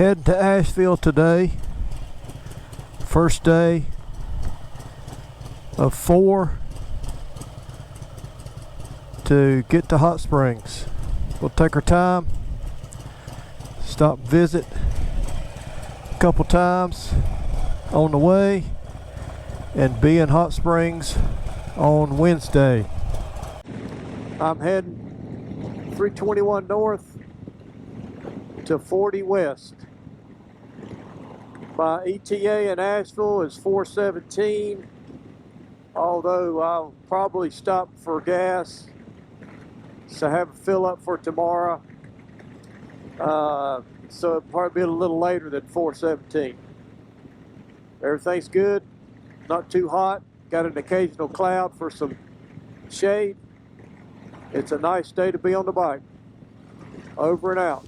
Heading to Asheville today. First day of 4 to get to Hot Springs. We'll take our time, stop and visit a couple times on the way, and be in Hot Springs on Wednesday. I'm heading 321 north to 40 west. My ETA in Asheville is 417, although I'll probably stop for gas, so I have a fill up for tomorrow. So it'll probably be a little later than 417. Everything's good, not too hot, got an occasional cloud for some shade. It's a nice day to be on the bike. Over and out.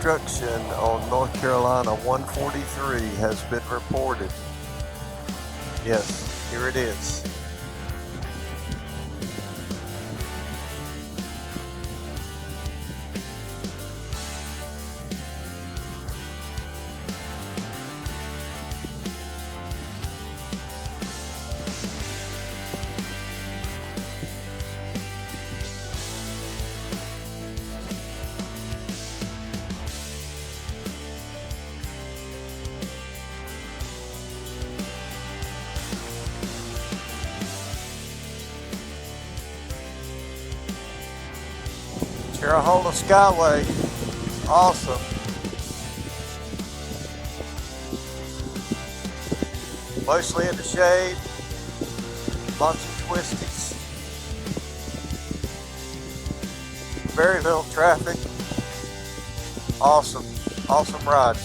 Construction on North Carolina 143 has been reported. Yes, here it is. Terrahola Skyway, awesome. Mostly in the shade, lots of twisties, very little traffic. Awesome, awesome ride.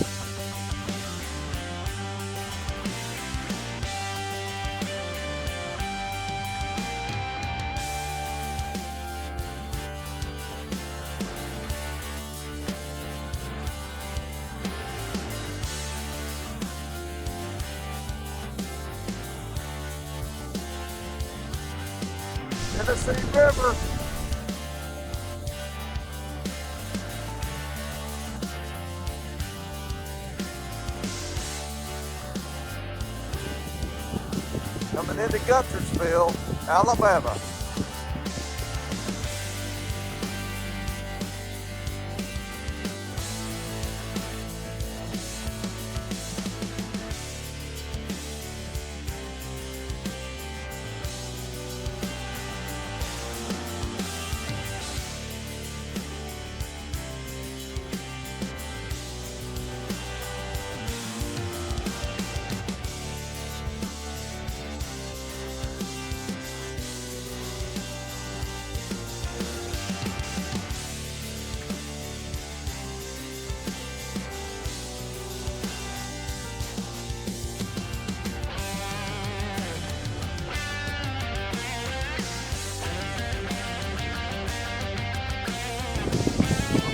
Tennessee River. Coming into Guntersville, Alabama.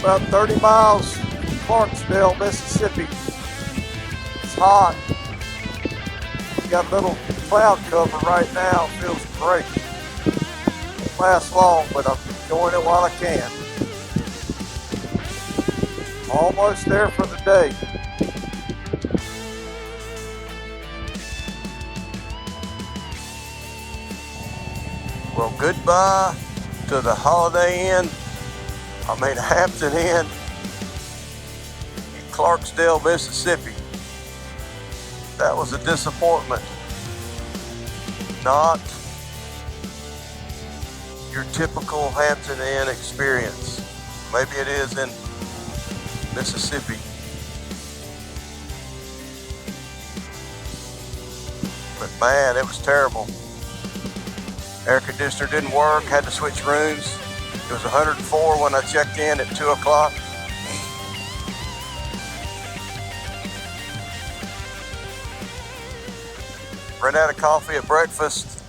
About 30 miles from Clarksdale, Mississippi. It's hot. We got a little cloud cover right now. Feels great. Won't last long, but I'm enjoying it while I can. Almost there for the day. Well, goodbye to the Holiday Inn. Hampton Inn in Clarksdale, Mississippi. That was a disappointment. Not your typical Hampton Inn experience. Maybe it is in Mississippi. But man, it was terrible. Air conditioner didn't work, had to switch rooms. It was 104 when I checked in at 2 o'clock. Ran out of coffee at breakfast.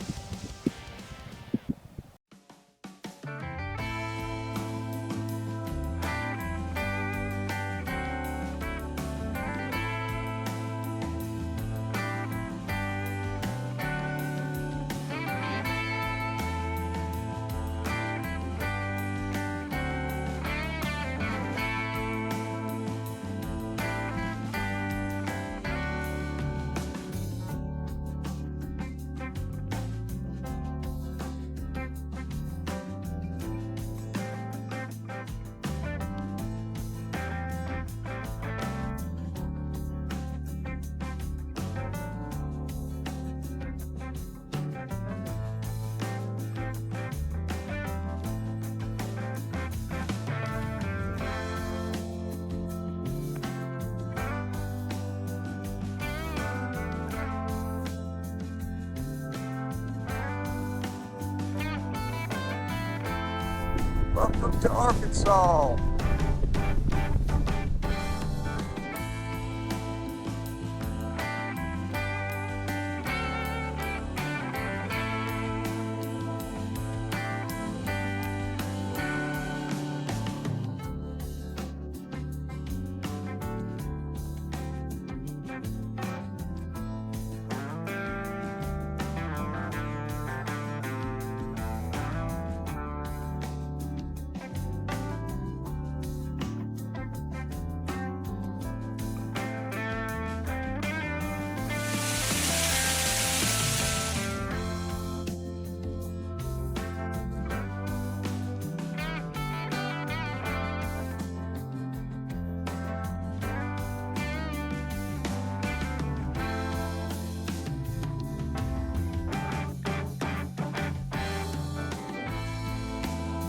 Welcome to Arkansas.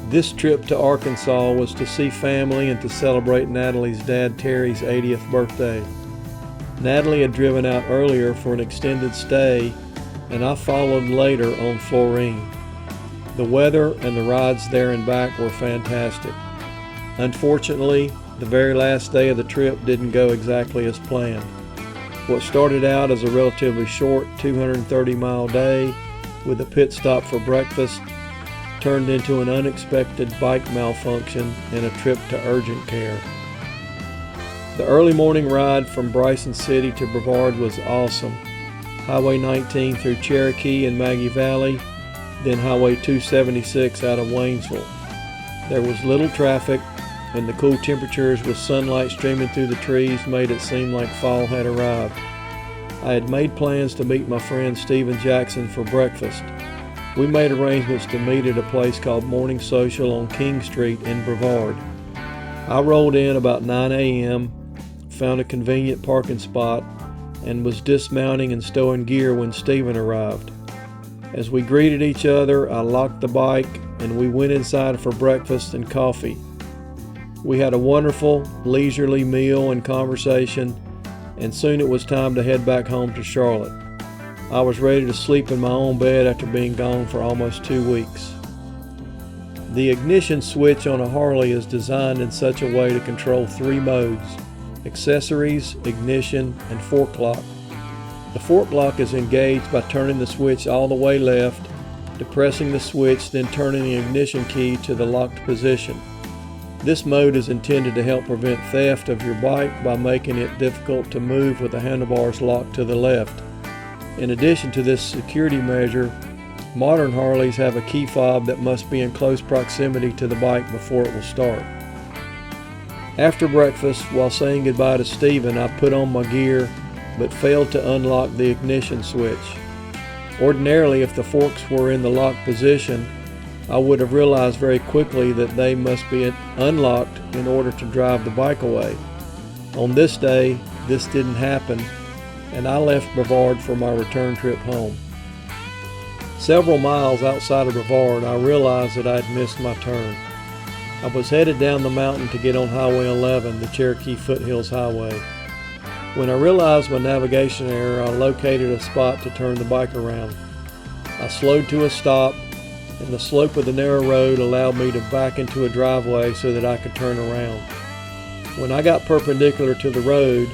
This trip to Arkansas was to see family and to celebrate Natalie's dad Terry's 80th birthday. Natalie had driven out earlier for an extended stay, and I followed later on Florine. The weather and the rides there and back were fantastic. Unfortunately, the very last day of the trip didn't go exactly as planned. What started out as a relatively short 230-mile day with a pit stop for breakfast turned into an unexpected bike malfunction and a trip to urgent care. The early morning ride from Bryson City to Brevard was awesome. Highway 19 through Cherokee and Maggie Valley, then Highway 276 out of Waynesville. There was little traffic, and the cool temperatures with sunlight streaming through the trees made it seem like fall had arrived. I had made plans to meet my friend Stephen Jackson for breakfast. We made arrangements to meet at a place called Morning Social on King Street in Brevard. I rolled in about 9 a.m., found a convenient parking spot, and was dismounting and stowing gear when Stephen arrived. As we greeted each other, I locked the bike and we went inside for breakfast and coffee. We had a wonderful, leisurely meal and conversation, and soon it was time to head back home to Charlotte. I was ready to sleep in my own bed after being gone for almost 2 weeks. The ignition switch on a Harley is designed in such a way to control 3 modes: accessories, ignition, and fork lock. The fork lock is engaged by turning the switch all the way left, depressing the switch, then turning the ignition key to the locked position. This mode is intended to help prevent theft of your bike by making it difficult to move with the handlebars locked to the left. In addition to this security measure, modern Harleys have a key fob that must be in close proximity to the bike before it will start. After breakfast, while saying goodbye to Stephen, I put on my gear but failed to unlock the ignition switch. Ordinarily, if the forks were in the locked position, I would have realized very quickly that they must be unlocked in order to drive the bike away. On this day, this didn't happen, and I left Brevard for my return trip home. Several miles outside of Brevard, I realized that I had missed my turn. I was headed down the mountain to get on Highway 11, the Cherokee Foothills Highway. When I realized my navigation error, I located a spot to turn the bike around. I slowed to a stop, and the slope of the narrow road allowed me to back into a driveway so that I could turn around. When I got perpendicular to the road,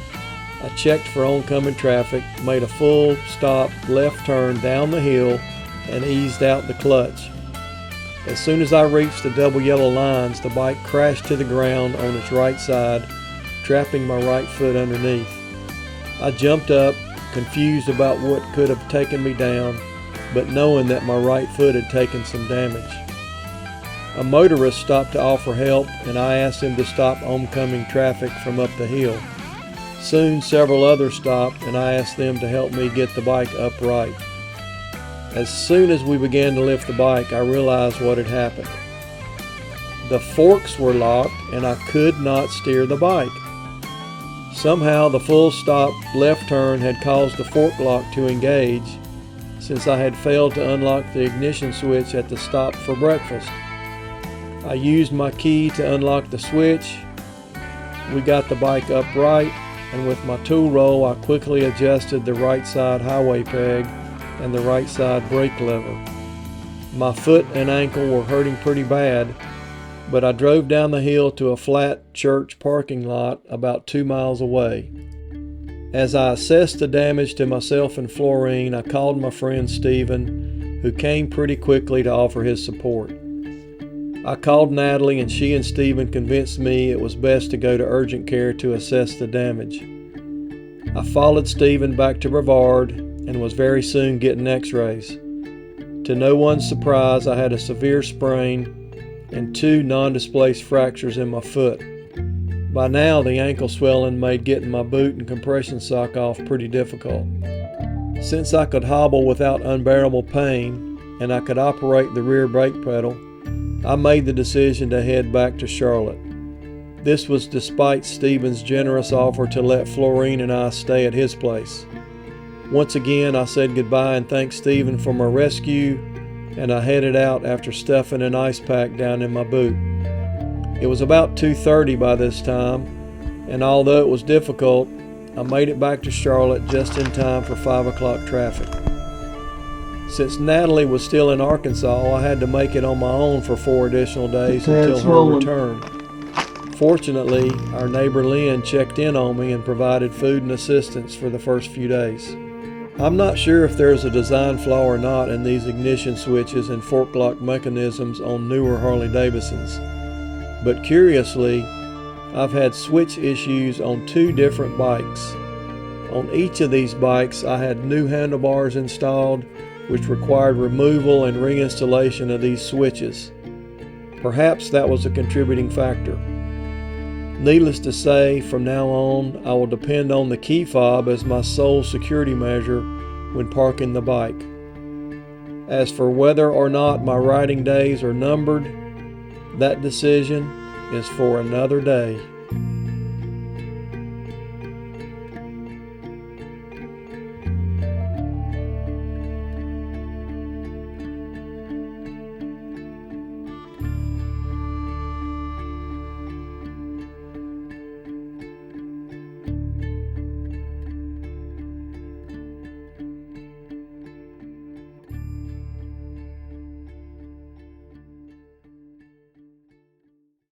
I checked for oncoming traffic, made a full stop left turn down the hill, and eased out the clutch. As soon as I reached the double yellow lines, the bike crashed to the ground on its right side, trapping my right foot underneath. I jumped up, confused about what could have taken me down, but knowing that my right foot had taken some damage. A motorist stopped to offer help, and I asked him to stop oncoming traffic from up the hill. Soon several others stopped, and I asked them to help me get the bike upright. As soon as we began to lift the bike, I realized what had happened. The forks were locked, and I could not steer the bike. Somehow the full stop left turn had caused the fork lock to engage, since I had failed to unlock the ignition switch at the stop for breakfast. I used my key to unlock the switch. We got the bike upright, and with my tool roll I quickly adjusted the right side highway peg and the right side brake lever. My foot and ankle were hurting pretty bad, but I drove down the hill to a flat church parking lot about 2 miles away. As I assessed the damage to myself and Florine, I called my friend Stephen, who came pretty quickly to offer his support. I called Natalie, and she and Stephen convinced me it was best to go to urgent care to assess the damage. I followed Stephen back to Brevard and was very soon getting x-rays. To no one's surprise, I had a severe sprain and 2 non-displaced fractures in my foot. By now, the ankle swelling made getting my boot and compression sock off pretty difficult. Since I could hobble without unbearable pain and I could operate the rear brake pedal, I made the decision to head back to Charlotte. This was despite Stephen's generous offer to let Florine and I stay at his place. Once again, I said goodbye and thanked Stephen for my rescue, and I headed out after stuffing an ice pack down in my boot. It was about 2:30 by this time, and although it was difficult, I made it back to Charlotte just in time for 5 o'clock traffic. Since Natalie was still in Arkansas, I had to make it on my own for 4 additional days until her return. Fortunately, our neighbor Lynn checked in on me and provided food and assistance for the first few days. I'm not sure if there's a design flaw or not in these ignition switches and fork lock mechanisms on newer Harley-Davidsons, but curiously, I've had switch issues on 2 different bikes. On each of these bikes, I had new handlebars installed, which required removal and reinstallation of these switches. Perhaps that was a contributing factor. Needless to say, from now on, I will depend on the key fob as my sole security measure when parking the bike. As for whether or not my riding days are numbered, that decision is for another day.